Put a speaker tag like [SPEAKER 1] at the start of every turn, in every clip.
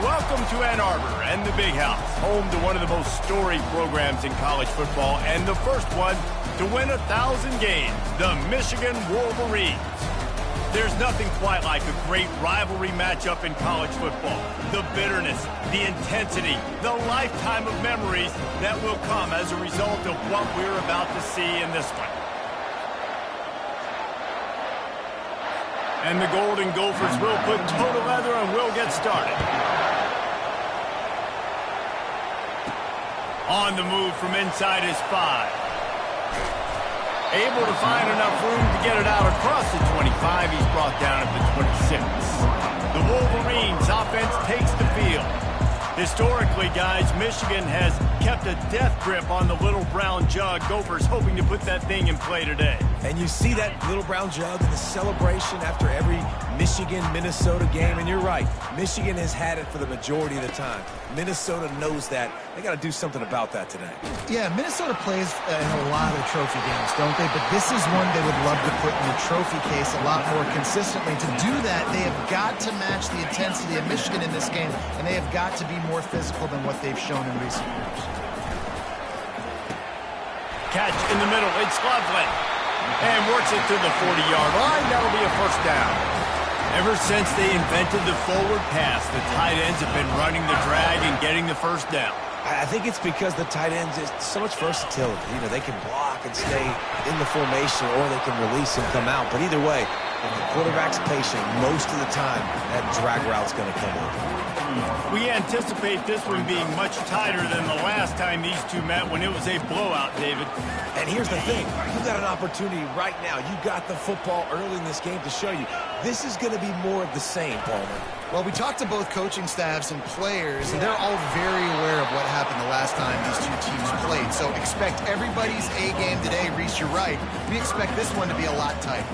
[SPEAKER 1] Welcome to Ann Arbor and the Big House, home to one of the most storied programs in college football and the first one to win 1,000 games, the Michigan Wolverines. There's nothing quite like a great rivalry matchup in college football. The bitterness, the intensity, the lifetime of memories that will come as a result of what we're about to see in this one. And the Golden Gophers will put total leather and will get started. On the move from inside his 5. Able to find enough room to get it out across the 25. He's brought down at the 26. The Wolverines offense takes the field. Historically, guys, Michigan has kept a death grip on the little brown jug. Gophers hoping to put that thing in play today.
[SPEAKER 2] And you see that little brown jug in the celebration after every Michigan-Minnesota game. And you're right, Michigan has had it for the majority of the time. Minnesota knows that. They got to do something about that today.
[SPEAKER 3] Yeah, Minnesota plays in a lot of trophy games, don't they? But this is one they would love to put in the trophy case a lot more consistently. To do that, they have got to match the intensity of Michigan in this game, and they have got to be more physical than what they've shown in recent years.
[SPEAKER 1] Catch in the middle. It's Loveland. And works it to the 40-yard line. That'll be a first down. Ever since they invented the forward pass, the tight ends have been running the drag and getting the first down.
[SPEAKER 2] I think it's because the tight ends is so much versatility. You know, they can block and stay in the formation, or they can release and come out. But either way, if the quarterback's patient, most of the time, that drag route's going to come over.
[SPEAKER 1] We anticipate this one being much tighter than the last time these two met when it was a blowout, David.
[SPEAKER 2] And here's the thing. You've got an opportunity right now. You got the football early in this game to show you. This is going to be more of the same, Palmer.
[SPEAKER 3] Well, we talked to both coaching staffs and players, and they're all very aware of what happened the last time these two teams played. So expect everybody's A game today. Reese, you're right. We expect this one to be a lot tighter.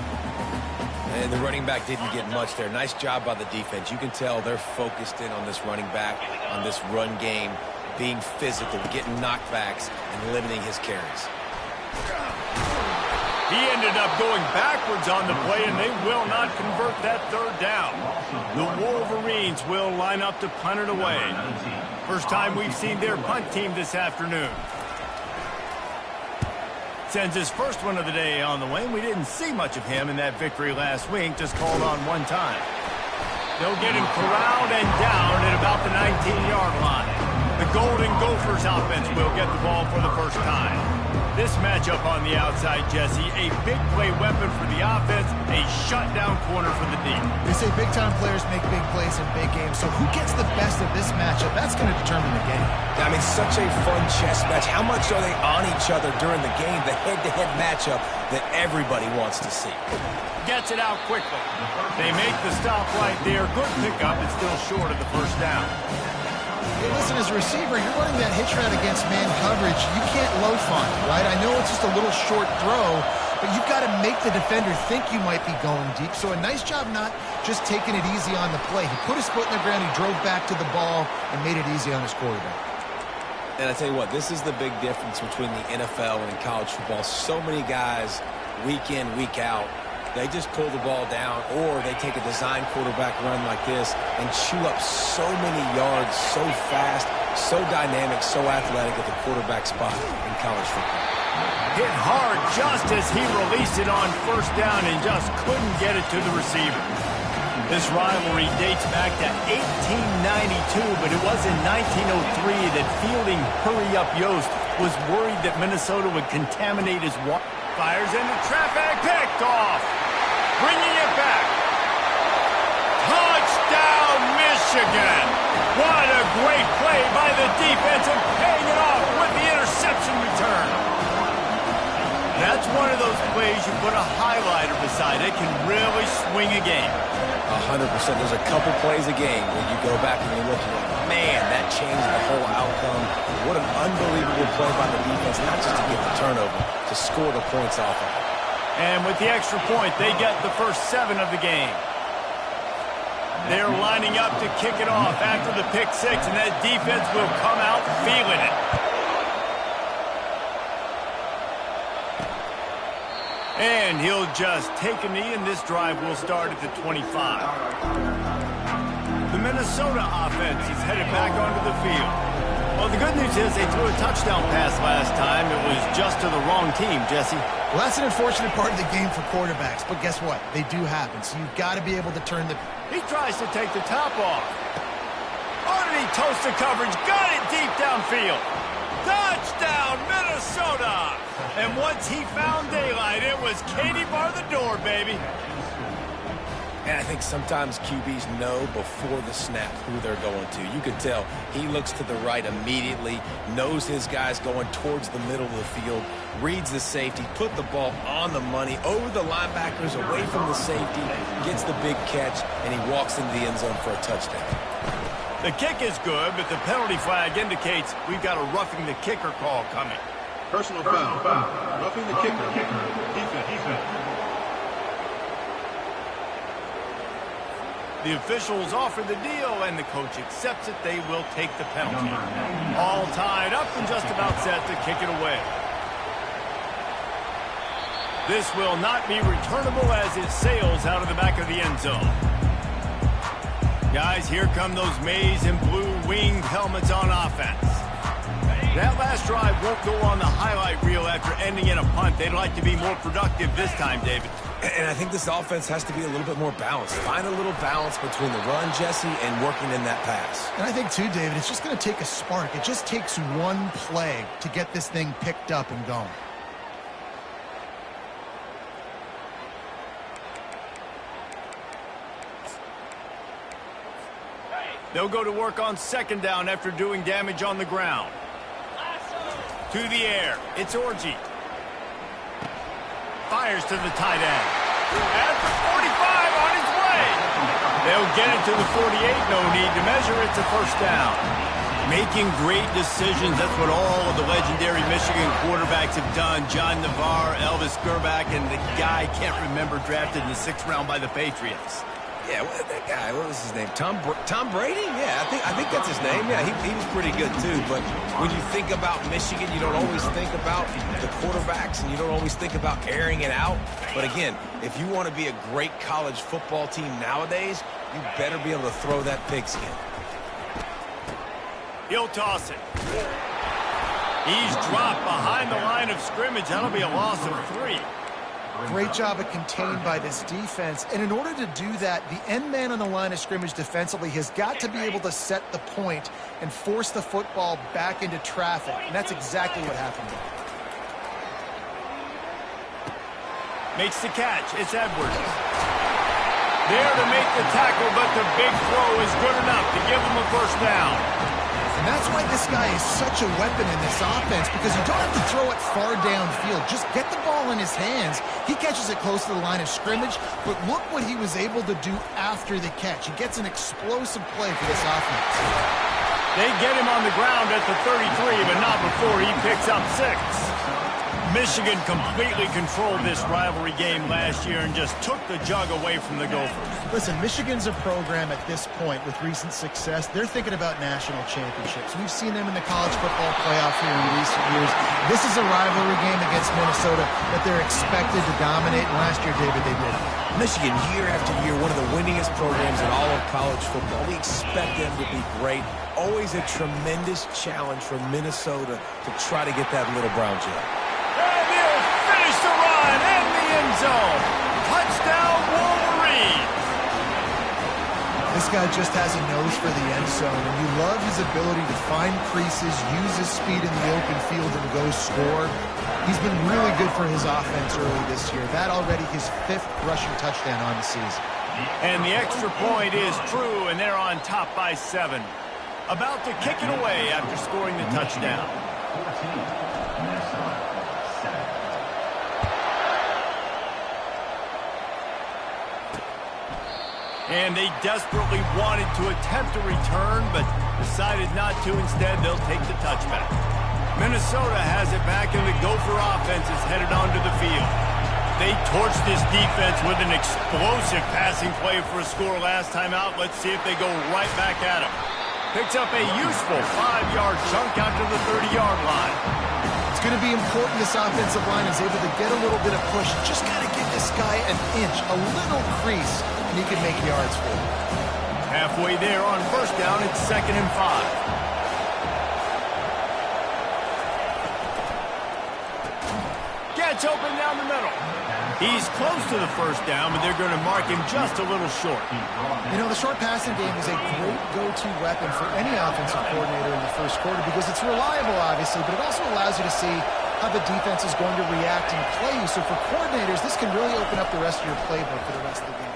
[SPEAKER 2] And the running back didn't get much there. Nice job by the defense. You can tell they're focused in on this running back, on this run game, being physical, getting knockbacks, and limiting his carries.
[SPEAKER 1] He ended up going backwards on the play, and they will not convert that third down. The Wolverines will line up to punt it away. First time we've seen their punt team this afternoon. Sends his first one of the day on the way. We didn't see much of him in that victory last week, just called on one time. They'll get him corralled and down at about the 19-yard line. The Golden Gophers offense will get the ball for the first time. This matchup on the outside, Jesse, a big play weapon for the offense, a shutdown corner for the D.
[SPEAKER 3] They say big-time players make big plays in big games, so who gets the best of this matchup? That's going to determine the game.
[SPEAKER 2] I mean, such a fun chess match. How much are they on each other during the game, the head-to-head matchup that everybody wants to see?
[SPEAKER 1] Gets it out quickly. They make the stop right there. Good pickup. It's still short of the first down.
[SPEAKER 3] Hey, listen, as a receiver, you're running that hitch route against man coverage. You can't loaf on it, right? I know it's just a little short throw, but you've got to make the defender think you might be going deep. So a nice job not just taking it easy on the play. He put his foot in the ground, he drove back to the ball, and made it easy on his quarterback.
[SPEAKER 2] And I tell you what, this is the big difference between the NFL and college football. So many guys, week in, week out, they just pull the ball down, or they take a design quarterback run like this and chew up so many yards so fast, so dynamic, so athletic at the quarterback spot in college football.
[SPEAKER 1] Hit hard just as he released it on first down and just couldn't get it to the receiver. This rivalry dates back to 1892, but it was in 1903 that fielding Hurry-Up Yost was worried that Minnesota would contaminate his water. Fires into traffic, picked off. Bringing it back. Touchdown, Michigan. What a great play by the defense and paying it off with the interception return. That's one of those plays you put a highlighter beside it, can really swing a game.
[SPEAKER 2] 100%. There's a couple plays a game where you go back and you look and you're like, man, that changed the whole outcome. What an unbelievable play by the defense, not just to get the turnover, to score the points off of it.
[SPEAKER 1] And with the extra point, they get the first 7 of the game. They're lining up to kick it off after the pick 6, and that defense will come out feeling it. And he'll just take a knee, and this drive will start at the 25. The Minnesota offense is headed back onto the field. Well, the good news is they threw a touchdown pass last time. It was just to the wrong team, Jesse.
[SPEAKER 3] Well, that's an unfortunate part of the game for quarterbacks, but guess what? They do happen, so you've got to be able to turn the...
[SPEAKER 1] He tries to take the top off. Oh, did he toast the coverage? Got it deep downfield. Touchdown, Minnesota! And once he found daylight, it was Katie bar the door, baby.
[SPEAKER 2] And I think sometimes QBs know before the snap who they're going to. You can tell he looks to the right immediately, knows his guy's going towards the middle of the field, reads the safety, put the ball on the money, over the linebackers, away from the safety, gets the big catch, and he walks into the end zone for a touchdown.
[SPEAKER 1] The kick is good, but the penalty flag indicates we've got a roughing the kicker call coming.
[SPEAKER 4] Personal foul. Roughing the kicker. Defense.
[SPEAKER 1] The officials offer the deal, and the coach accepts it. They will take the penalty. All tied up and just about set to kick it away. This will not be returnable as it sails out of the back of the end zone. Guys, here come those maize and blue winged helmets on offense. That last drive won't go on the highlight reel after ending in a punt. They'd like to be more productive this time, David.
[SPEAKER 2] And I think this offense has to be a little bit more balanced. Find a little balance between the run, Jesse, and working in that pass.
[SPEAKER 3] And I think, too, David, it's just going to take a spark. It just takes one play to get this thing picked up and going.
[SPEAKER 1] They'll go to work on second down after doing damage on the ground. To the air, it's Orji. Fires to the tight end. At the 45 on his way. They'll get it to the 48. No need to measure. It's a first down. Making great decisions. That's what all of the legendary Michigan quarterbacks have done. John Navarre, Elvis Gerbach, and the guy I can't remember drafted in the 6th round by the Patriots.
[SPEAKER 2] Yeah, that guy, what was his name? Tom Brady? Yeah, I think that's his name. Yeah, he was pretty good, too. But when you think about Michigan, you don't always think about the quarterbacks, and you don't always think about airing it out. But again, if you want to be a great college football team nowadays, you better be able to throw that pigskin.
[SPEAKER 1] He'll toss it. He's dropped behind the line of scrimmage. That'll be a loss of 3.
[SPEAKER 3] Great job of contained by this defense. And in order to do that, the end man on the line of scrimmage defensively has got to be able to set the point and force the football back into traffic. And that's exactly what happened there.
[SPEAKER 1] Makes the catch. It's Edwards. There to make the tackle, but the big throw is good enough to give him a first down.
[SPEAKER 3] And that's why this guy is such a weapon in this offense, because you don't have to throw it far downfield. Just get the ball in his hands. He catches it close to the line of scrimmage, but look what he was able to do after the catch. He gets an explosive play for this offense.
[SPEAKER 1] They get him on the ground at the 33, but not before he picks up 6. Michigan completely controlled this rivalry game last year and just took the jug away from the Gophers.
[SPEAKER 3] Listen, Michigan's a program at this point with recent success. They're thinking about national championships. We've seen them in the college football playoff here in recent years. This is a rivalry game against Minnesota that they're expected to dominate. And last year, David, they did.
[SPEAKER 2] Michigan, year after year, one of the winningest programs in all of college football. We expect them to be great. Always a tremendous challenge for Minnesota to try to get that little brown gel.
[SPEAKER 1] And he'll finish the run in the end zone. Touchdown, Wolverine.
[SPEAKER 3] This guy just has a nose for the end zone, and you love his ability to find creases, use his speed in the open field, and go score. He's been really good for his offense early this year. That already his 5th rushing touchdown on the season.
[SPEAKER 1] And the extra point is true, and they're on top by 7. About to kick it away after scoring the touchdown. And they desperately wanted to attempt a return, but decided not to. Instead, they'll take the touchback. Minnesota has it back, and the Gopher offense is headed onto the field. They torched this defense with an explosive passing play for a score last time out. Let's see if they go right back at him. Picks up a useful 5-yard chunk out to the 30-yard line.
[SPEAKER 3] It's going to be important this offensive line is able to get a little bit of push. Just got to give this guy an inch, a little crease, and he can make yards for him.
[SPEAKER 1] Halfway there on first down, it's 2nd and 5. Gets open down the middle. He's close to the first down, but they're going to mark him just a little short.
[SPEAKER 3] You know, the short passing game is a great go-to weapon for any offensive coordinator in the first quarter because it's reliable, obviously, but it also allows you to see how the defense is going to react and play you. So for coordinators, this can really open up the rest of your playbook for the rest of the game.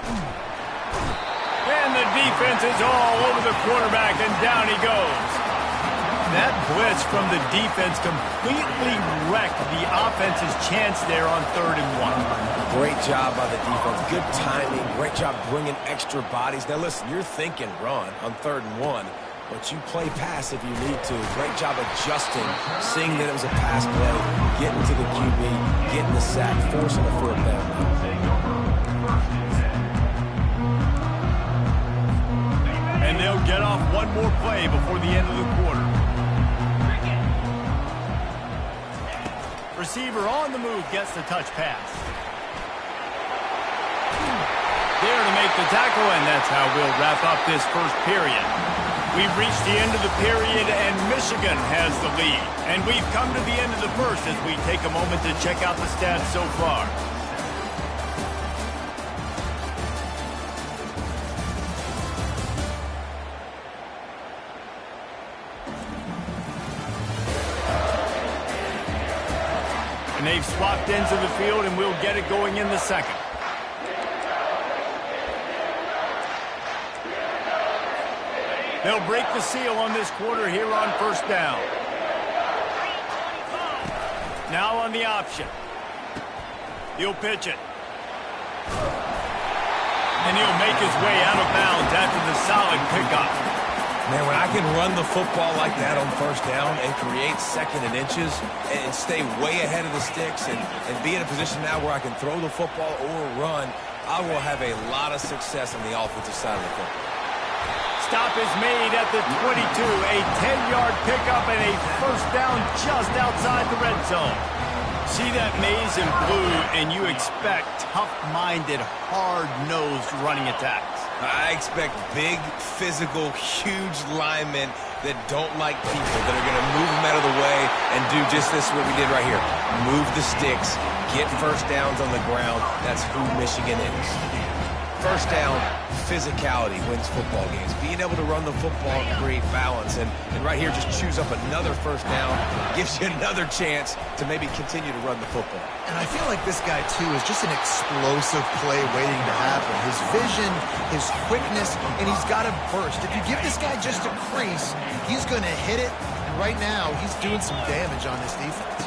[SPEAKER 1] And the defense is all over the quarterback, and down he goes. That blitz from the defense completely wrecked the offense's chance there on 3rd and 1.
[SPEAKER 2] Great job by the defense. Good timing. Great job bringing extra bodies. Now, listen, you're thinking run on 3rd and 1, but you play pass if you need to. Great job adjusting, seeing that it was a pass play, getting to the QB, getting the sack, forcing a 4th down.
[SPEAKER 1] And they'll get off one more play before the end of the quarter. Receiver on the move gets the touch pass. There to make the tackle, and that's how we'll wrap up this first period. We've reached the end of the period, and Michigan has the lead. And we've come to the end of the first as we take a moment to check out the stats so far. And they've swapped ends of the field, and we'll get it going in the second. They'll break the seal on this quarter here on first down. Now on the option. He'll pitch it. And he'll make his way out of bounds after the solid pickup.
[SPEAKER 2] Man, when I can run the football like that on first down and create 2nd and inches and stay way ahead of the sticks and be in a position now where I can throw the football or run, I will have a lot of success on the offensive side of the football.
[SPEAKER 1] Stop is made at the 22. A 10-yard pickup and a first down just outside the red zone. See that maze in blue, and you expect tough-minded, hard-nosed running attacks.
[SPEAKER 2] I expect big, physical, huge linemen that don't like people, that are going to move them out of the way and do just this, what we did right here. Move the sticks, get first downs on the ground. That's who Michigan is. First down, physicality wins football games. Being able to run the football and create balance. And right here, just choose up another first down. Gives you another chance to maybe continue to run the football.
[SPEAKER 3] And I feel like this guy, too, is just an explosive play waiting to happen. His vision, his quickness, and he's got a burst. If you give this guy just a crease, he's going to hit it. And right now, he's doing some damage on this defense.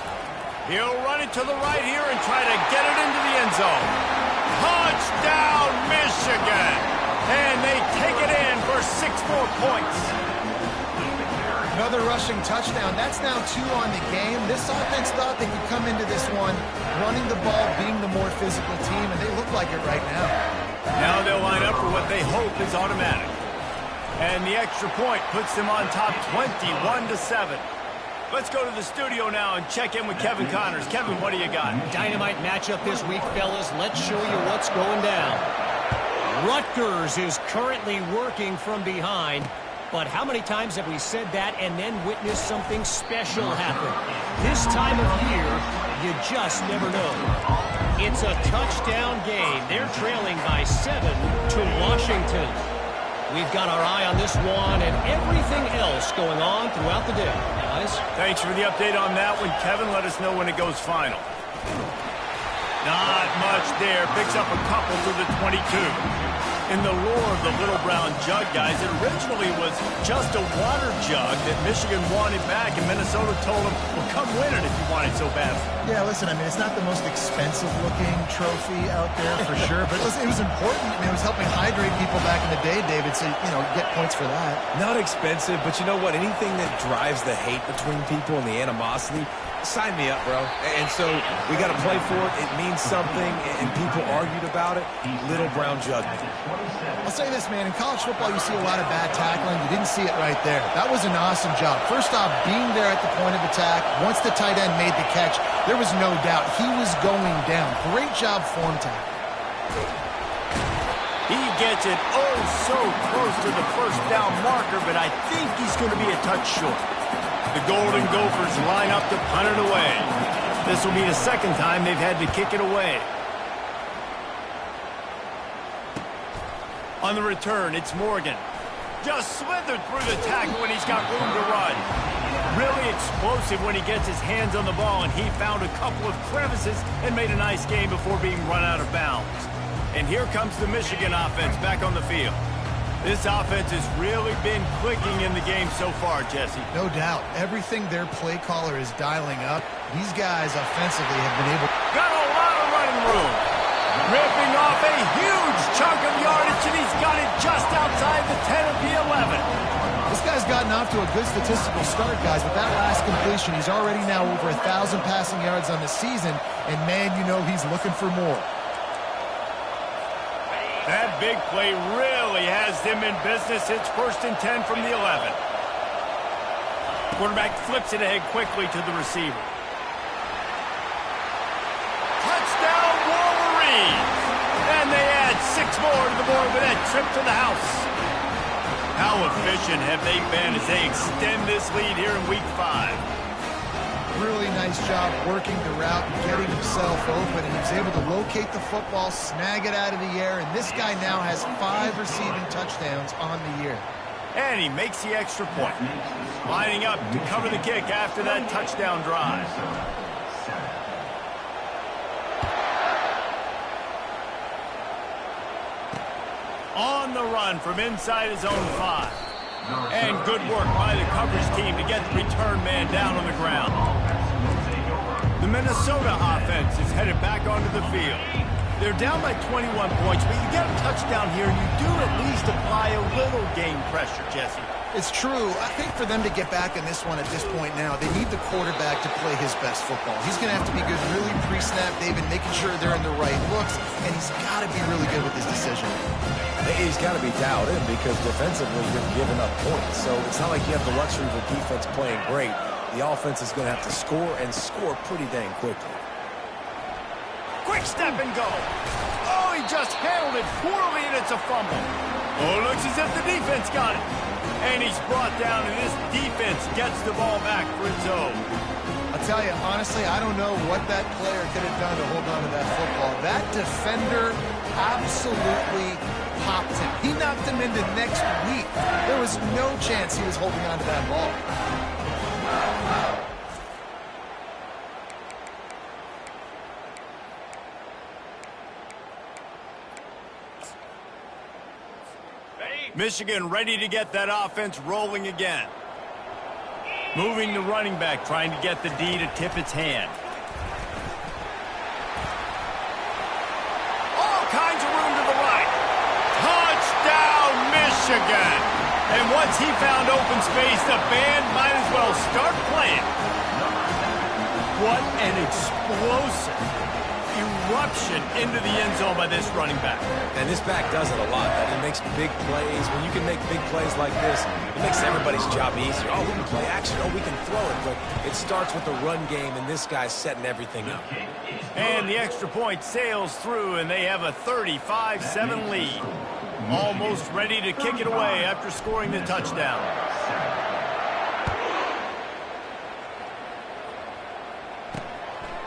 [SPEAKER 1] He'll run it to the right here and try to get it into the end zone. Touchdown, Michigan! And they take it in for 6 more points.
[SPEAKER 3] Another rushing touchdown. That's now 2 on the game. This offense thought they could come into this one running the ball, being the more physical team, and they look like it right now.
[SPEAKER 1] Now they'll line up for what they hope is automatic. And the extra point puts them on top 21-7. Let's go to the studio now and check in with Kevin Connors. Kevin, what do you got?
[SPEAKER 5] Dynamite matchup this week, fellas. Let's show you what's going down. Rutgers is currently working from behind, but how many times have we said that and then witnessed something special happen? This time of year, you just never know. It's a touchdown game. They're trailing by 7 to Washington. We've got our eye on this one and everything else going on throughout the day. Guys?
[SPEAKER 1] Thanks for the update on that one, Kevin. Let us know when it goes final. Not much there. Picks up a couple to the 22. In the lore of the Little Brown Jug, guys, it originally was just a water jug that Michigan wanted back, and Minnesota told them, well, come win it if you want it so bad.
[SPEAKER 3] Yeah, listen, I mean, it's not the most expensive-looking trophy out there for sure, but it was important. I mean, it was helping hydrate people back in the day, David, so, you know, get points for that.
[SPEAKER 2] Not expensive, but you know what? Anything that drives the hate between people and the animosity, sign me up, bro. And so we got to play for it. It means something, and people argued about it. Little Brown Jug.
[SPEAKER 3] I'll say this, man. In college football, you see a lot of bad tackling. You didn't see it right there. That was an awesome job. First off, being there at the point of attack. Once the tight end made the catch, there was no doubt he was going down. Great job form tackle.
[SPEAKER 1] He gets it oh so close to the first down marker, but I think he's going to be a touch short. The Golden Gophers line up to punt it away. This will be the second time they've had to kick it away. On the return, it's Morgan. Just slithered through the tackle when he's got room to run. Really explosive when he gets his hands on the ball, and he found a couple of crevices and made a nice game before being run out of bounds. And here comes the Michigan offense back on the field. This offense has really been clicking in the game so far, Jesse.
[SPEAKER 3] No doubt. Everything their play caller is dialing up, these guys offensively have been able...
[SPEAKER 1] Got a lot of running room. Ripping off a huge chunk of yardage, and he's got it just outside the 10 of the 11.
[SPEAKER 3] This guy's gotten off to a good statistical start, guys. With that last completion, he's already now over 1,000 passing yards on the season, and man, you know he's looking for more.
[SPEAKER 1] That big play really has them in business. It's 1st and 10 from the 11. Quarterback flips it ahead quickly to the receiver. Touchdown Wolverines! And they add 6 more to the board with that trip to the house. How efficient have they been as they extend this lead here in Week 5?
[SPEAKER 3] Really nice job working the route and getting himself open, and he was able to locate the football, snag it out of the air, and this guy now has 5 receiving touchdowns on the year.
[SPEAKER 1] And he makes the extra point, lining up to cover the kick after that touchdown drive. On the run from inside his own 5. And good work by the coverage team to get the return man down on the ground. The Minnesota offense is headed back onto the field. They're down by 21 points, but you get a touchdown here, and you do at least apply a little game pressure, Jesse.
[SPEAKER 3] It's true. I think for them to get back in this one at this point now, they need the quarterback to play his best football. He's going to have to be good really pre-snap, David, making sure they're in the right looks, and he's got to be really good with his decision.
[SPEAKER 2] He's got to be dialed in because defensively you're giving up points. So it's not like you have the luxury of the defense playing great. The offense is going to have to score and score pretty dang quickly.
[SPEAKER 1] Quick step and go. Oh, he just handled it poorly, and it's a fumble. Oh, it looks as if the defense got it. And he's brought down, and this defense gets the ball back for its own.
[SPEAKER 3] I'll tell you, honestly, I don't know what that player could have done to hold on to that football. That defender absolutely popped him. He knocked him into next week. There was no chance he was holding on to that ball.
[SPEAKER 1] Michigan ready to get that offense rolling again. Moving the running back, trying to get the D to tip its hand. All kinds of room to the right. Touchdown, Michigan! And once he found open space, the band might as well start playing. What an explosive eruption into the end zone by this running back.
[SPEAKER 2] And this back does it a lot. He makes big plays. When you can make big plays like this, it makes everybody's job easier. Oh, we can play action. Oh, we can throw it. But it starts with the run game, and this guy's setting everything up.
[SPEAKER 1] And the extra point sails through, and they have a 35-7 lead. Almost ready to kick it away after scoring the touchdown.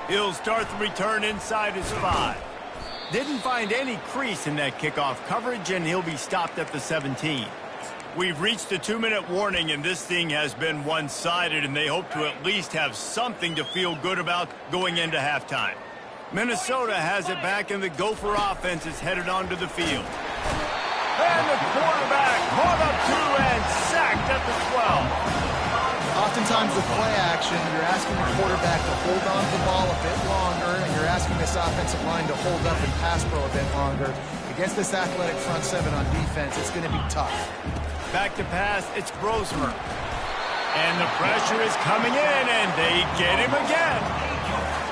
[SPEAKER 1] He'll start the return inside his 5. Didn't find any crease in that kickoff coverage, and he'll be stopped at the 17. We've reached the 2-minute warning, and this thing has been one-sided, and they hope to at least have something to feel good about going into halftime. Minnesota has it back, and the Gopher offense is headed onto the field. And the quarterback caught up to and sacked at the 12.
[SPEAKER 3] Oftentimes with play action, you're asking the quarterback to hold on to the ball a bit longer, and you're asking this offensive line to hold up and pass pro a bit longer. Against this athletic front 7 on defense, it's going to be tough.
[SPEAKER 1] Back to pass, it's Grosvenor. And the pressure is coming in, and they get him again.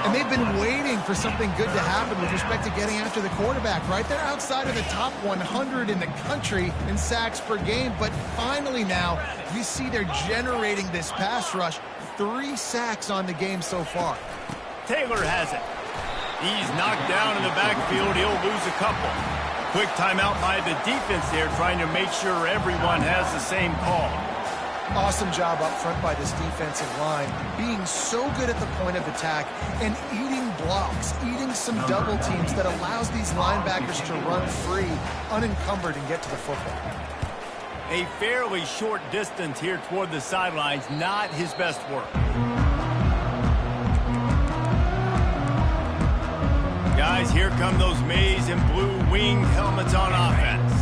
[SPEAKER 3] And they've been waiting for something good to happen with respect to getting after the quarterback, right? They're outside of the top 100 in the country in sacks per game, but finally now you see they're generating this pass rush. 3 sacks on the game so far.
[SPEAKER 1] Taylor has it. He's knocked down in the backfield. He'll lose a couple. Quick timeout by the defense there, trying to make sure everyone has the same call.
[SPEAKER 3] Awesome job up front by this defensive line, being so good at the point of attack and eating blocks, eating some double teams that allows these linebackers to run free, unencumbered, and get to the football.
[SPEAKER 1] A fairly short distance here toward the sidelines, not his best work. Guys, here come those maize and blue winged helmets on offense.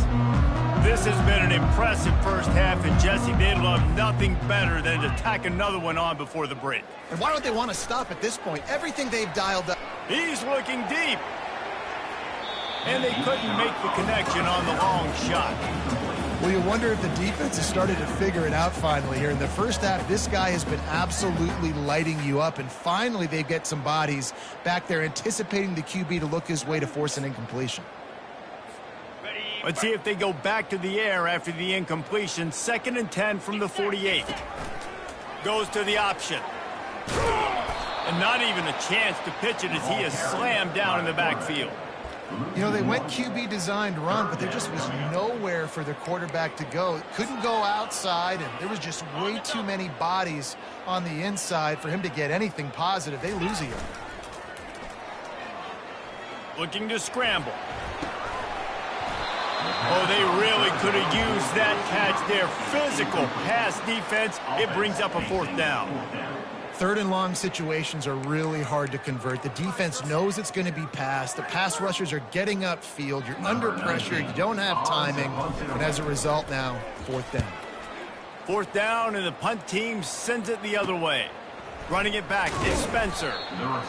[SPEAKER 1] This has been an impressive first half, and Jesse, they'd love nothing better than to tack another one on before the break.
[SPEAKER 3] And why would they want to stop at this point? Everything they've dialed up.
[SPEAKER 1] He's looking deep. And they couldn't make the connection on the long shot.
[SPEAKER 3] Well, you wonder if the defense has started to figure it out finally here. In the first half, this guy has been absolutely lighting you up, and finally they get some bodies back there anticipating the QB to look his way to force an incompletion.
[SPEAKER 1] Let's see if they go back to the air after the incompletion. 2nd and 10 from the 48. Goes to the option. And not even a chance to pitch it as he is slammed down in the backfield.
[SPEAKER 3] You know, they went QB designed run, but there just was nowhere for the quarterback to go. Couldn't go outside, and there was just way too many bodies on the inside for him to get anything positive. They lose a yard.
[SPEAKER 1] Looking to scramble. Oh, they really could have used that catch there. Physical pass defense. It brings up a 4th down.
[SPEAKER 3] 3rd and long situations are really hard to convert. The defense knows it's going to be passed. The pass rushers are getting upfield. You're under pressure. You don't have timing. And as a result now, 4th down.
[SPEAKER 1] 4th down, and the punt team sends it the other way. Running it back is Spencer.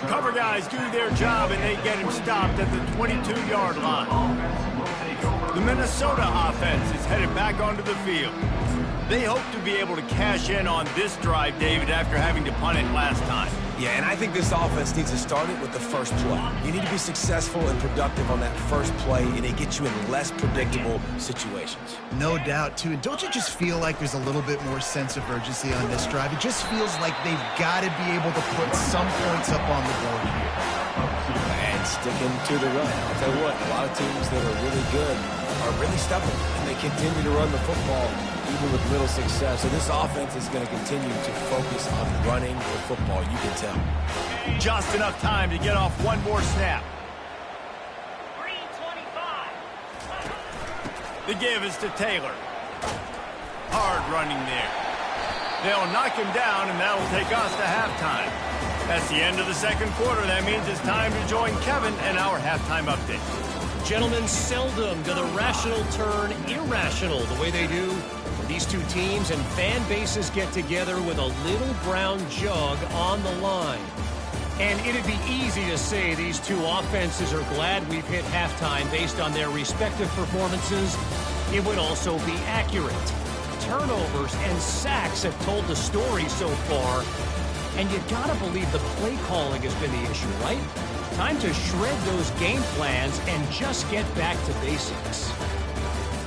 [SPEAKER 1] Cover guys do their job, and they get him stopped at the 22-yard line. The Minnesota offense is headed back onto the field. They hope to be able to cash in on this drive, David, after having to punt it last time.
[SPEAKER 2] Yeah, and I think this offense needs to start it with the first play. You need to be successful and productive on that first play, and it gets you in less predictable situations.
[SPEAKER 3] No doubt, too. And don't you just feel like there's a little bit more sense of urgency on this drive? It just feels like they've got to be able to put some points up on the board here.
[SPEAKER 2] And sticking to the run. I'll tell you what, a lot of teams that are really good are really stubborn, and they continue to run the football even with little success. So this offense is going to continue to focus on running the football, you can tell.
[SPEAKER 1] Just enough time to get off one more snap. The give is to Taylor. Hard running there. They'll knock him down, and that'll take us to halftime. That's the end of the 2nd quarter. That means it's time to join Kevin and our halftime update.
[SPEAKER 5] Gentlemen, seldom do the rational turn irrational the way they do. These two teams and fan bases get together with a little brown jug on the line. And it'd be easy to say these two offenses are glad we've hit halftime based on their respective performances. It would also be accurate. Turnovers and sacks have told the story so far. And you gotta believe the play calling has been the issue, right? Time to shred those game plans and just get back to basics.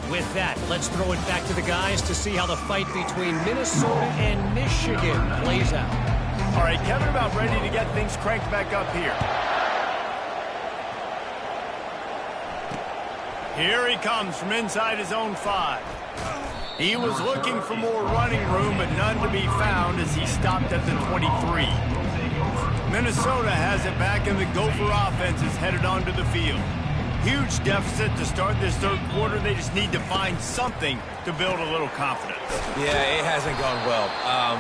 [SPEAKER 5] With that, let's throw it back to the guys to see how the fight between Minnesota and Michigan plays out.
[SPEAKER 1] All right, Kevin, about ready to get things cranked back up here. Here he comes from inside his own 5. He was looking for more running room, but none to be found as he stopped at the 23. Minnesota has it back, and the Gopher offense is headed onto the field. Huge deficit to start this 3rd quarter. They just need to find something to build a little confidence.
[SPEAKER 2] Yeah, it hasn't gone well.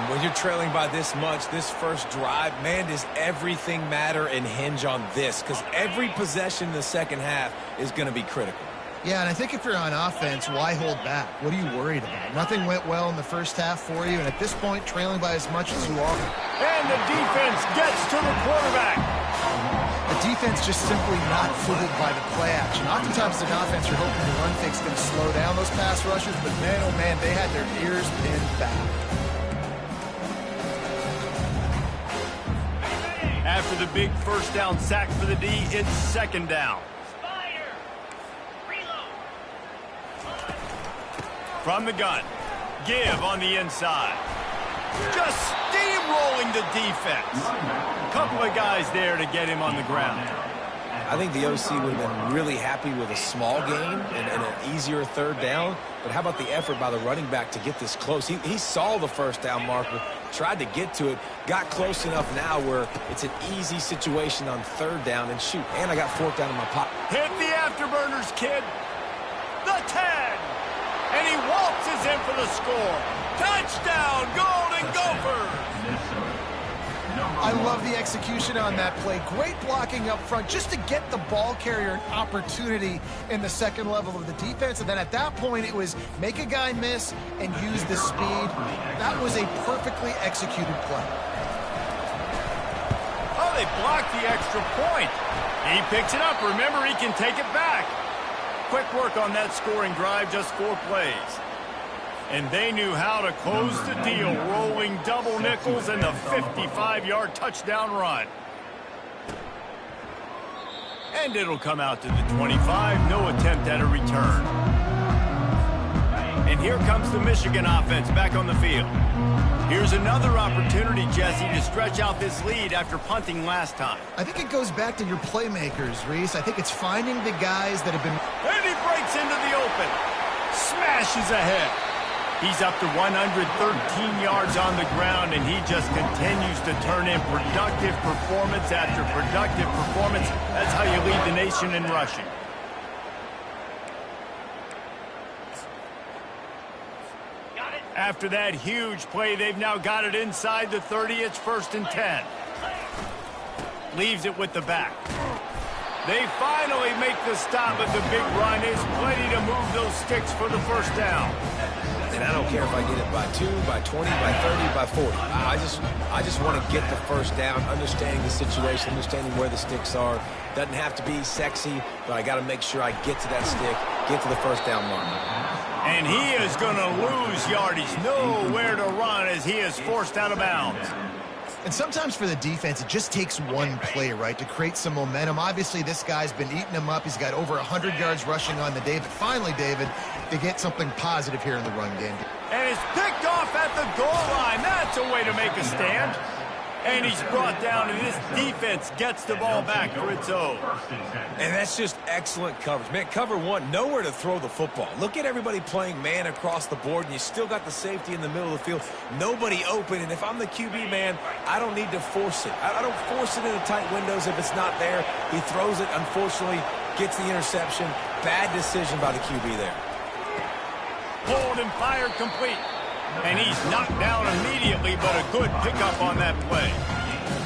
[SPEAKER 2] When you're trailing by this much, this first drive, man, does everything matter and hinge on this, because every possession in the 2nd half is going to be critical.
[SPEAKER 3] Yeah, and I think if you're on offense, why hold back? What are you worried about? Nothing went well in the first half for you, and at this point, trailing by as much as you are.
[SPEAKER 1] And the defense gets to the quarterback.
[SPEAKER 3] The defense just simply not fooled by the play action. Oftentimes, an offense, you're hoping the run fake's going to slow down those pass rushers, but man, oh man, they had their ears pinned back.
[SPEAKER 1] After the big first down sack for the D, it's 2nd down. From the gun, give on the inside. Just steamrolling the defense. A couple of guys there to get him on the ground.
[SPEAKER 2] I think the OC would have been really happy with a small gain and an easier third down. But how about the effort by the running back to get this close? He saw the first down marker, tried to get to it, got close enough now where it's an easy situation on third down. And shoot, and I got fourth down in my pocket.
[SPEAKER 1] Hit the afterburners, kid. The 10. And he waltzes in for the score. Touchdown, Golden Gophers.
[SPEAKER 3] I love the execution on that play. Great blocking up front just to get the ball carrier an opportunity in the second level of the defense. And then at that point, it was make a guy miss and use the speed. That was a perfectly executed play.
[SPEAKER 1] Oh, they blocked the extra point. He picks it up. Remember, he can take it back. Quick work on that scoring drive, just 4 plays. And they knew how to close the deal, rolling double nickels and the 55-yard touchdown run. And it'll come out to the 25, no attempt at a return. And here comes the Michigan offense back on the field. Here's another opportunity, Jesse, to stretch out this lead after punting last time.
[SPEAKER 3] I think it goes back to your playmakers, Reese. I think it's finding the guys that have been...
[SPEAKER 1] And he breaks into the open. Smashes ahead. He's up to 113 yards on the ground, and he just continues to turn in productive performance after productive performance. That's how you lead the nation in rushing. After that huge play, they've now got it inside the 30. It's 1st and 10. Leaves it with the back. They finally make the stop, but the big run is plenty to move those sticks for the first down.
[SPEAKER 2] And I don't care if I get it by 2, by 20, by 30, by 40. I just want to get the first down, understanding the situation, understanding where the sticks are. Doesn't have to be sexy, but I got to make sure I get to that stick, get to the first down mark.
[SPEAKER 1] And he is going to lose yardage. Nowhere to run as he is forced out of bounds.
[SPEAKER 3] And sometimes for the defense, it just takes one play, right, to create some momentum. Obviously, this guy's been eating him up. He's got over 100 yards rushing on the day. But finally, David, they get something positive here in the run game.
[SPEAKER 1] And it's picked off at the goal line. That's a way to make a stand. And he's brought down, and this defense gets the ball back for its own.
[SPEAKER 2] And that's just excellent coverage. Man, cover one, nowhere to throw the football. Look at everybody playing man across the board, and you still got the safety in the middle of the field. Nobody open, and if I'm the QB, man, I don't need to force it. I don't force it into tight windows if it's not there. He throws it, unfortunately, gets the interception. Bad decision by the QB there.
[SPEAKER 1] Pulled and fired complete. And he's knocked down immediately, but a good pickup on that play.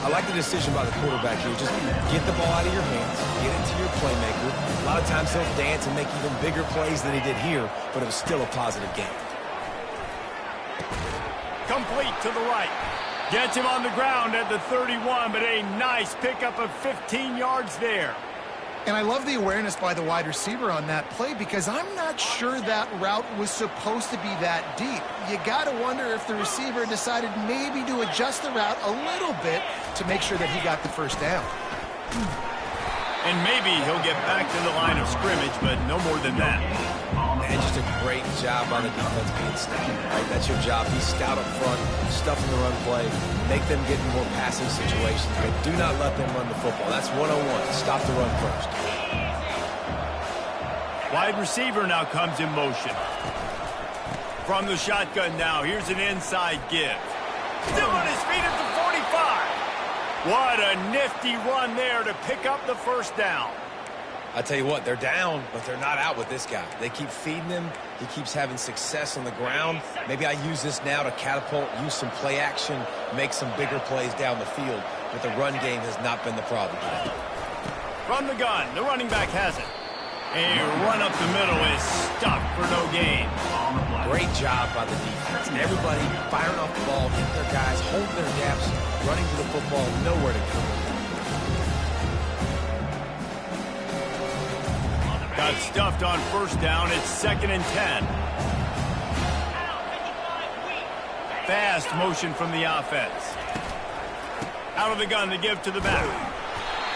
[SPEAKER 2] I like the decision by the quarterback here. Just get the ball out of your hands, get it to your playmaker. A lot of times he'll dance and make even bigger plays than he did here, but it was still a positive game.
[SPEAKER 1] Complete to the right. Gets him on the ground at the 31, but a nice pickup of 15 yards there.
[SPEAKER 3] And I love the awareness by the wide receiver on that play because I'm not sure that route was supposed to be that deep. You got to wonder if the receiver decided maybe to adjust the route a little bit to make sure that he got the first down.
[SPEAKER 1] And maybe he'll get back to the line of scrimmage, but no more than that.
[SPEAKER 2] And just a great job by the defense being stout, right? That's your job. Be stout up front, stuff in the run play, make them get in more passing situations, but do not let them run the football. That's 101. Stop the run first.
[SPEAKER 1] Wide receiver now comes in motion. From the shotgun now, here's an inside give. Still on his feet at the 45. What a nifty run there to pick up the first down.
[SPEAKER 2] I tell you what, they're down, but they're not out with this guy. They keep feeding him. He keeps having success on the ground. Maybe I use this now to catapult, use some play action, make some bigger plays down the field. But the run game has not been the problem today.
[SPEAKER 1] From the gun, the running back has it. A run up the middle is stuffed for no gain.
[SPEAKER 2] Great job by the defense. Everybody firing off the ball, hitting their guys, holding their gaps, running to the football, nowhere to go.
[SPEAKER 1] Got stuffed on first down. It's 2nd and 10. Fast motion from the offense. Out of the gun to give to the back.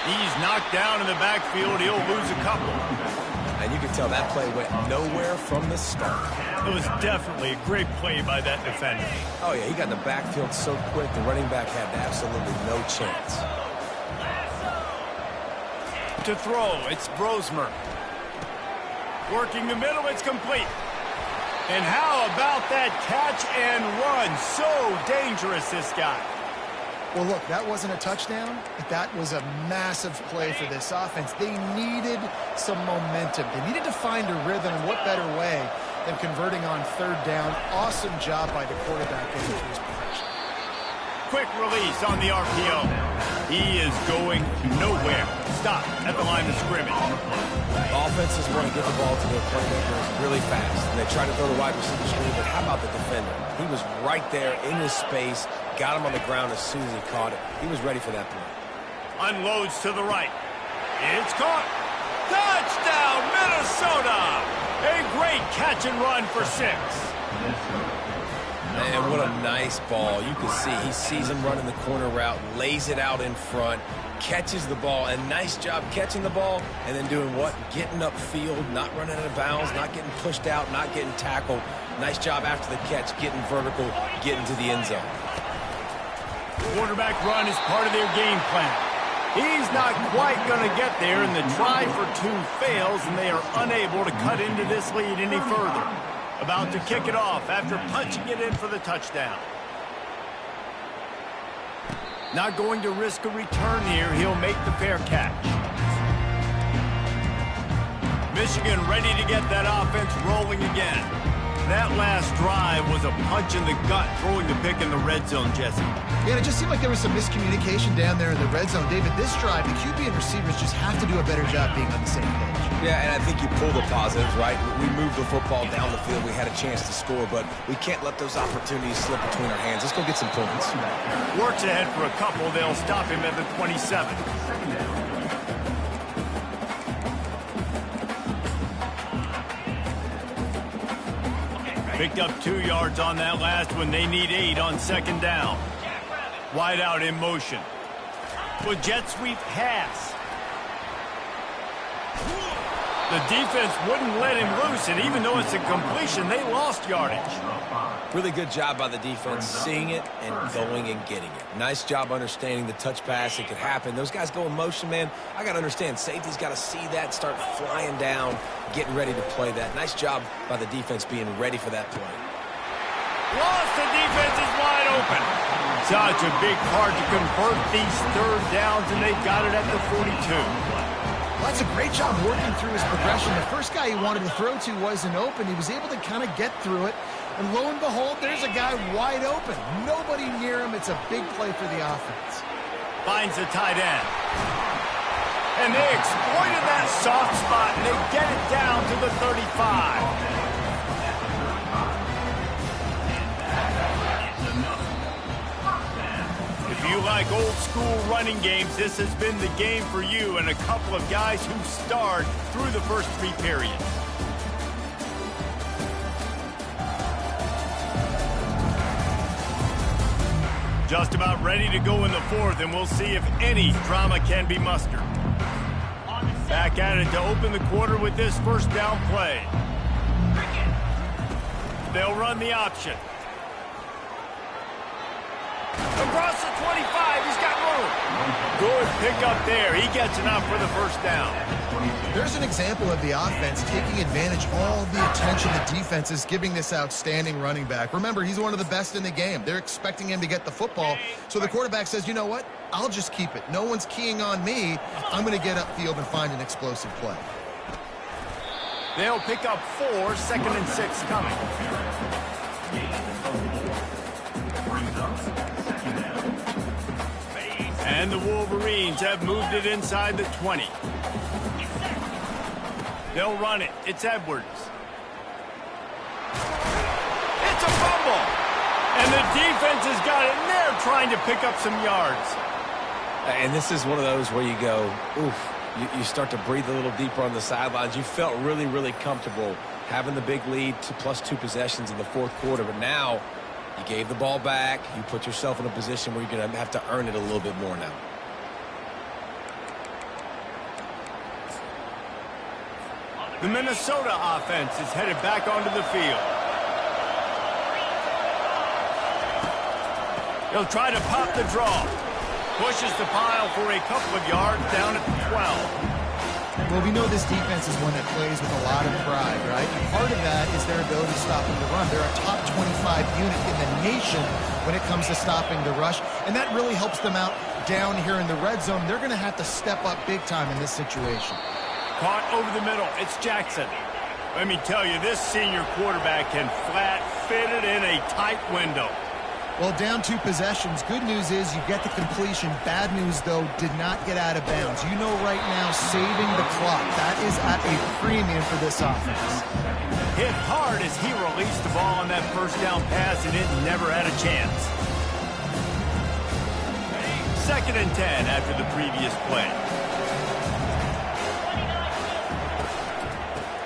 [SPEAKER 1] He's knocked down in the backfield. He'll lose a couple.
[SPEAKER 2] And you can tell that play went nowhere from the start.
[SPEAKER 1] It was definitely a great play by that defender.
[SPEAKER 2] Oh, yeah, he got in the backfield so quick, the running back had absolutely no chance.
[SPEAKER 1] to throw. It's Brosmer. Working the middle, it's complete. And how about that catch and run? So dangerous, this guy.
[SPEAKER 3] Well, look, that wasn't a touchdown, but that was a massive play for this offense. They needed some momentum. They needed to find a rhythm, and what better way than converting on third down. Awesome job by the quarterback getting to his progression.
[SPEAKER 1] Quick release on the RPO. He is going nowhere. Stop at the line of scrimmage.
[SPEAKER 2] Offenses want to get the ball to their playmakers really fast. And they try to throw the wide receiver screen, but how about the defender? He was right there in his space, got him on the ground as soon as he caught it. He was ready for that play.
[SPEAKER 1] Unloads to the right. It's caught. Touchdown, Minnesota! A great catch and run for 6.
[SPEAKER 2] Man, what a nice ball. You can see he sees him running the corner route, lays it out in front, catches the ball, and nice job catching the ball and then doing what? Getting upfield, not running out of bounds, not getting pushed out, not getting tackled. Nice job after the catch, getting vertical, getting to the end zone.
[SPEAKER 1] Quarterback run is part of their game plan. He's not quite going to get there, and the try for 2 fails, and they are unable to cut into this lead any further. About to kick it off after punching it in for the touchdown. Not going to risk a return here. He'll make the fair catch. Michigan ready to get that offense rolling again. That last drive was a punch in the gut, throwing the pick in the red zone, Jesse.
[SPEAKER 3] Yeah, it just seemed like there was some miscommunication down there in the red zone. David, this drive, the QB and receivers just have to do a better job being on the same page.
[SPEAKER 2] Yeah, and I think you pull the positives, right? We moved the football down the field. We had a chance to score, but we can't let those opportunities slip between our hands. Let's go get some points.
[SPEAKER 1] Works ahead for a couple. They'll stop him at the 27. Picked up 2 yards on that last one. They need 8 on second down. Wide out in motion. With jet sweep pass. The defense wouldn't let him loose, and even though it's a completion, they lost yardage.
[SPEAKER 2] Really good job by the defense, seeing it and going and getting it. Nice job understanding the touch pass. It could happen. Those guys go in motion, man. I got to understand, safety's got to see that, start flying down, getting ready to play that. Nice job by the defense being ready for that play.
[SPEAKER 1] Lost, the defense is wide open. Such a big part to convert these third downs, and they've got it at the 42.
[SPEAKER 3] Well, that's a great job working through his progression. The first guy he wanted to throw to wasn't open. He was able to kind of get through it. And lo and behold, there's a guy wide open. Nobody near him. It's a big play for the offense.
[SPEAKER 1] Finds the tight end. And they exploited that soft spot, and they get it down to the 35. If you like old school running games, this has been the game for you and a couple of guys who starred through the first 3 periods. Just about ready to go in the 4th, and we'll see if any drama can be mustered. Back at it to open the quarter with this first down play. They'll run the option. Across the 25, he's got room. Good pickup there. He gets enough for the first down.
[SPEAKER 3] There's an example of the offense taking advantage of all the attention the defense is giving this outstanding running back. Remember, he's one of the best in the game. They're expecting him to get the football. So the quarterback says, you know what? I'll just keep it. No one's keying on me. I'm going to get upfield and find an explosive play.
[SPEAKER 1] They'll pick up 4, 2nd and 6 coming. And the Wolverines have moved it inside the 20. They'll run it. It's Edwards. It's a fumble. And the defense has got it, and they're trying to pick up some yards.
[SPEAKER 2] And this is one of those where you go, oof, you start to breathe a little deeper on the sidelines. You felt really, really comfortable having the big lead to +2 possessions in the 4th quarter, but now you gave the ball back. You put yourself in a position where you're going to have to earn it a little bit more now.
[SPEAKER 1] The Minnesota offense is headed back onto the field. He'll try to pop the draw. Pushes the pile for a couple of yards down at the 12.
[SPEAKER 3] Well, we know this defense is one that plays with a lot of pride, right? And part of that is their ability to stop the run. They're a top 25 unit in the nation when it comes to stopping the rush, and that really helps them out down here in the red zone. They're going to have to step up big time in this situation.
[SPEAKER 1] Caught over the middle. It's Jackson. Let me tell you, this senior quarterback can flat fit it in a tight window.
[SPEAKER 3] Well, down 2 possessions. Good news is you get the completion. Bad news, though, did not get out of bounds. You know right now, saving the clock. That is at a premium for this offense.
[SPEAKER 1] Hit hard as he released the ball on that first down pass, and it never had a chance. 2nd and 10 after the previous play.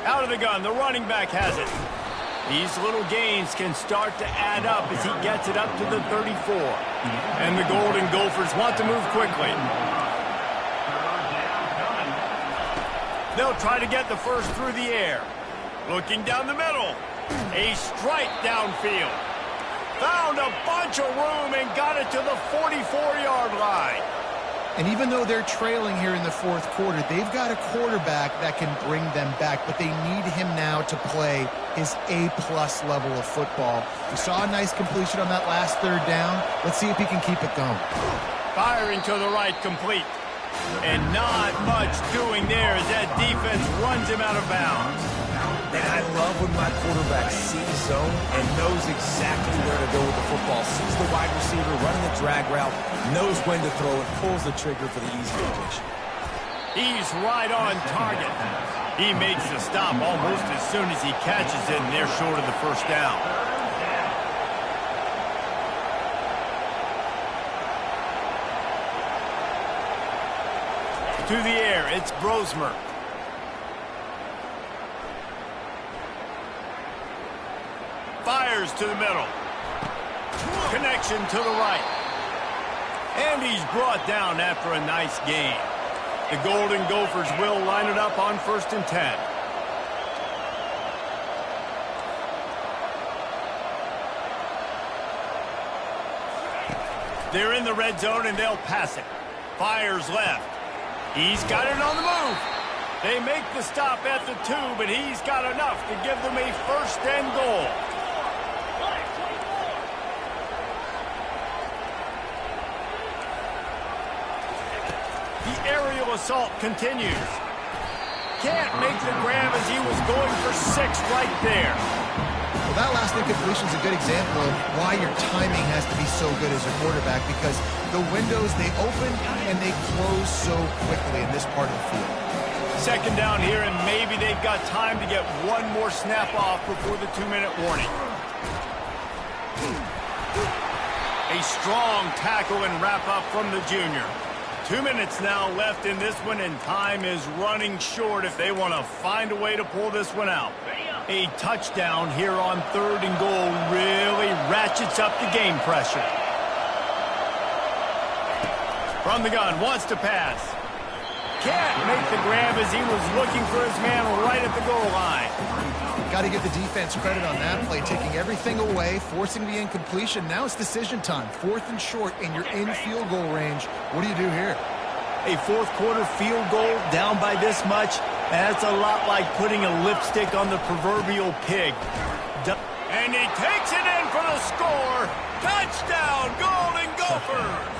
[SPEAKER 1] Out of the gun, the running back has it. These little gains can start to add up as he gets it up to the 34. And the Golden Gophers want to move quickly. They'll try to get the first through the air. Looking down the middle. A strike downfield. Found a bunch of room and got it to the 44-yard line.
[SPEAKER 3] And even though they're trailing here in the 4th quarter, they've got a quarterback that can bring them back, but they need him now to play his A-plus level of football. We saw a nice completion on that last 3rd down. Let's see if he can keep it going.
[SPEAKER 1] Firing to the right, complete. And not much doing there as that defense runs him out of bounds.
[SPEAKER 2] And I love when my quarterback sees zone and knows exactly where to go with the football. Sees the wide receiver running the drag route, knows when to throw it, pulls the trigger for the easy completion.
[SPEAKER 1] He's right on target. He makes the stop almost as soon as he catches it, and they're short of the first down. To the air, it's Brosmer. Fires to the middle. Connection to the right. And he's brought down after a nice gain. The Golden Gophers will line it up on 1st and 10. They're in the red zone and they'll pass it. Fires left. He's got it on the move. They make the stop at the 2, but he's got enough to give them a 1st and goal. The aerial assault continues. Can't make the grab as he was going for 6 right there.
[SPEAKER 3] Well, that last incompletion is a good example of why your timing has to be so good as a quarterback, because the windows, they open and they close so quickly in this part of the field.
[SPEAKER 1] 2nd down here, and maybe they've got time to get one more snap off before the 2-minute warning. A strong tackle and wrap up from the junior. 2 minutes now left in this one, and time is running short if they want to find a way to pull this one out. A touchdown here on 3rd and goal really ratchets up the game pressure. From the gun, wants to pass. Can't make the grab as he was looking for his man right at the goal line.
[SPEAKER 3] Got to give the defense credit on that play, taking everything away, forcing the incompletion. Now it's decision time. 4th and short, and you're in field goal range. What do you do here?
[SPEAKER 1] A 4th quarter field goal down by this much, that's a lot like putting a lipstick on the proverbial pig. And he takes it in for the score. Touchdown, Golden Gophers!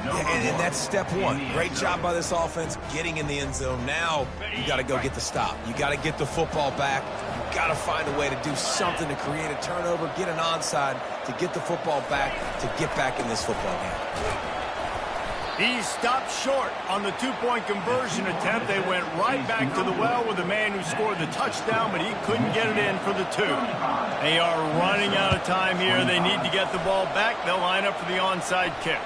[SPEAKER 2] And that's step 1. Great job by this offense getting in the end zone. Now you got to go get the stop. You got to get the football back. You got to find a way to do something to create a turnover, get an onside, to get the football back, to get back in this football game.
[SPEAKER 1] He stopped short on the 2-point conversion attempt. They went right back to the well with the man who scored the touchdown, but he couldn't get it in for the 2. They are running out of time here. They need to get the ball back. They'll line up for the onside kick.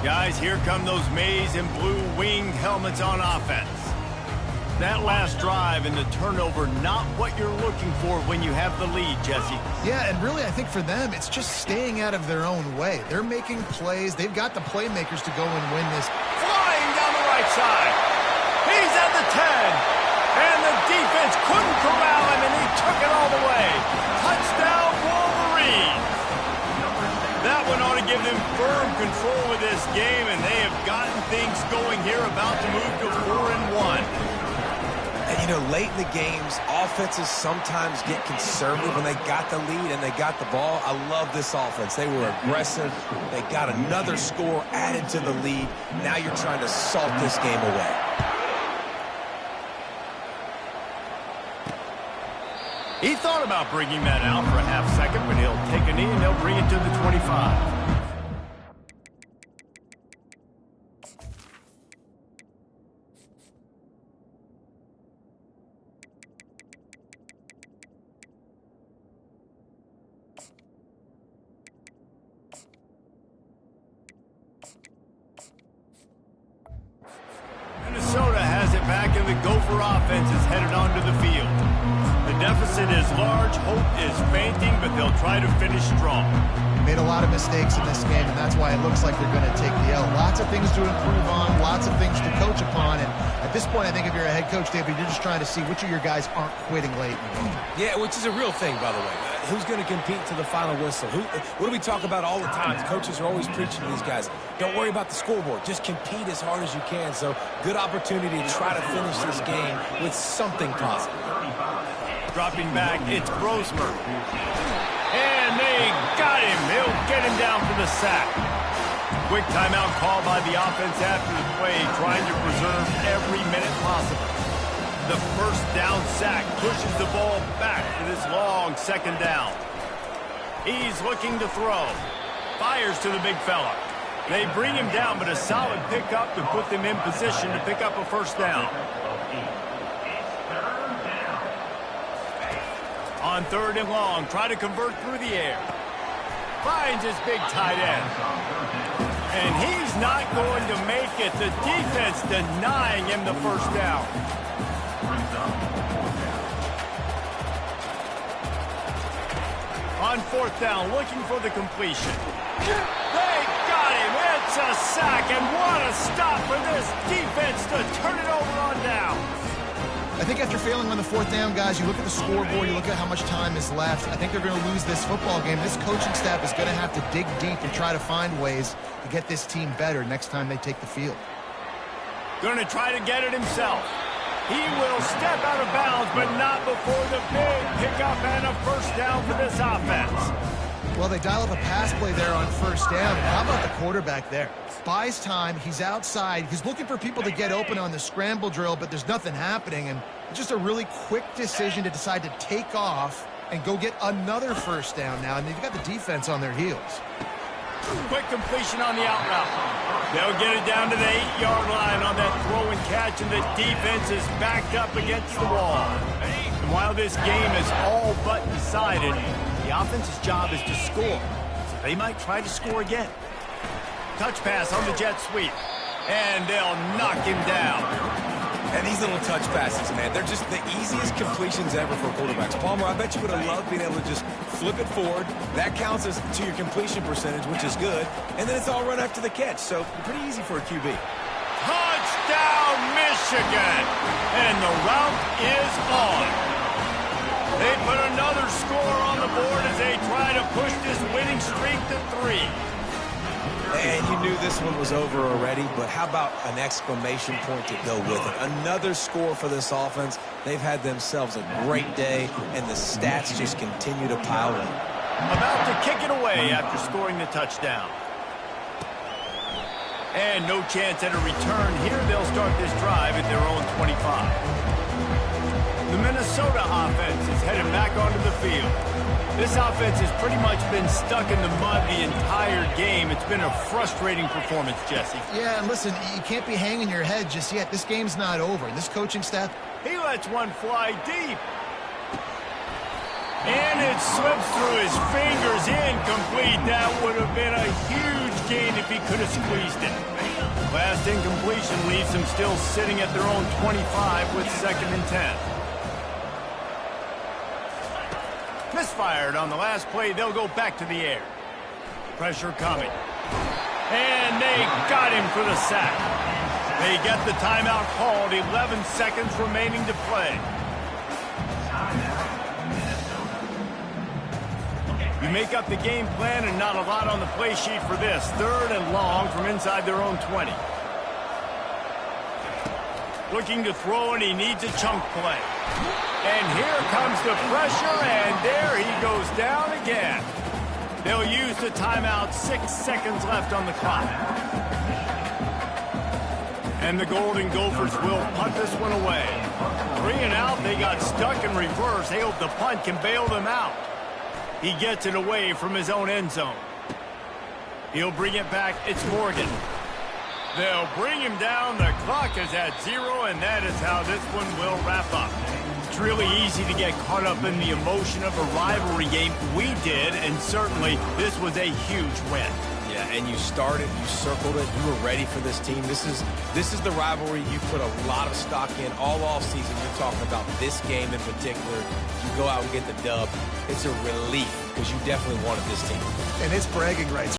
[SPEAKER 1] Guys, here come those maize and blue winged helmets on offense. That last drive and the turnover, not what you're looking for when you have the lead, Jesse.
[SPEAKER 3] Yeah, and really, I think for them, it's just staying out of their own way. They're making plays. They've got the playmakers to go and win this.
[SPEAKER 1] Flying down the right side. He's at the 10. And the defense couldn't corral him, and he took it all the way. Touchdown, Wolverines. one ought to give them firm control of this game, and they have gotten things going here, about to move to 4-1.
[SPEAKER 2] And, you know, late in the games, offenses sometimes get conservative when they got the lead and they got the ball. I love this offense. They were aggressive. They got another score added to the lead. Now you're trying to salt this game away.
[SPEAKER 1] He thought about bringing that out for a half second, but he'll take a knee and they'll bring it to the 25. Minnesota has it back, and the Gopher offense is headed onto the field. The deficit is large, hope is fainting, but they'll try to finish strong.
[SPEAKER 3] Made a lot of mistakes in this game, and that's why it looks like they're going to take the L. Lots of things to improve on, lots of things to coach upon, and at this point, I think if you're a head coach, David, you're just trying to see which of your guys aren't quitting late in the game.
[SPEAKER 2] Yeah, which is a real thing, by the way. Who's going to compete to the final whistle? What do we talk about all the time? The coaches are always preaching to these guys. Don't worry about the scoreboard. Just compete as hard as you can. So, good opportunity to try to finish this game with something positive.
[SPEAKER 1] Dropping back, it's Brosmer. And they got him. He'll get him down for the sack. Quick timeout call by the offense after the play, trying to preserve every minute possible. The first down sack pushes the ball back for this long second down. He's looking to throw. Fires to the big fella. They bring him down, but a solid pickup to put them in position to pick up a first down. On 3rd and long, try to convert through the air. Finds his big tight end. And he's not going to make it. The defense denying him the first down. On 4th down, looking for the completion. They got him. It's a sack, and what a stop for this defense to turn it over on down.
[SPEAKER 3] I think after failing on the 4th down, guys, you look at the scoreboard, you look at how much time is left. I think they're going to lose this football game. This coaching staff is going to have to dig deep and try to find ways to get this team better next time they take the field.
[SPEAKER 1] Going to try to get it himself. He will step out of bounds, but not before the big pickup and a first down for this offense.
[SPEAKER 3] Well, they dial up a pass play there on 1st down. How about the quarterback there? Buys time. He's outside. He's looking for people to get open on the scramble drill, but there's nothing happening. And just a really quick decision to decide to take off and go get another first down now. And they've got the defense on their heels.
[SPEAKER 1] Quick completion on the out route. They'll get it down to the 8-yard line on that throw and catch, and the defense is backed up against the wall. And while this game is all but decided, the offense's job is to score. So they might try to score again. Touch pass on the jet sweep. And they'll knock him down.
[SPEAKER 2] And these little touch passes, man, they're just the easiest completions ever for quarterbacks. Palmer, I bet you would have loved being able to just flip it forward. That counts as to your completion percentage, which is good. And then it's all run after the catch, so pretty easy for a QB.
[SPEAKER 1] Touchdown, Michigan! And the route is on. They put another score on the board as they try to push this winning streak to 3.
[SPEAKER 2] And you knew this one was over already, but how about an exclamation point to go with it? Another score for this offense. They've had themselves a great day, and the stats just continue to pile up.
[SPEAKER 1] About to kick it away after scoring the touchdown. And no chance at a return here. They'll start this drive at their own 25. The Minnesota offense is headed back onto the field. This offense has pretty much been stuck in the mud the entire game. It's been a frustrating performance, Jesse.
[SPEAKER 3] Yeah, and listen, you can't be hanging your head just yet. This game's not over. This coaching staff...
[SPEAKER 1] He lets one fly deep. And it slips through his fingers, incomplete. That would have been a huge gain if he could have squeezed it. Last incompletion leaves them still sitting at their own 25 with 2nd and 10. Misfired on the last play. They'll go back to the air. Pressure coming. And they got him for the sack. They get the timeout called. 11 seconds remaining to play. To make up the game plan, and not a lot on the play sheet for this. 3rd and long from inside their own 20. Looking to throw, and he needs a chunk play. And here comes the pressure, and there he goes down again. They'll use the timeout. 6 seconds left on the clock. And the Golden Gophers will punt this one away. 3 and out. They got stuck in reverse. They hope the punt can bail them out. He gets it away from his own end zone. He'll bring it back. It's Morgan. They'll bring him down. The clock is at 0, and that is how this one will wrap up. It's really easy to get caught up in the emotion of a rivalry game. We did, and certainly this was a huge win.
[SPEAKER 2] Yeah, and you started, you circled it, you were ready for this team. This is the rivalry you put a lot of stock in all offseason. You're talking about this game in particular. You go out and get the dub. It's a relief because you definitely wanted this team.
[SPEAKER 3] And it's bragging rights.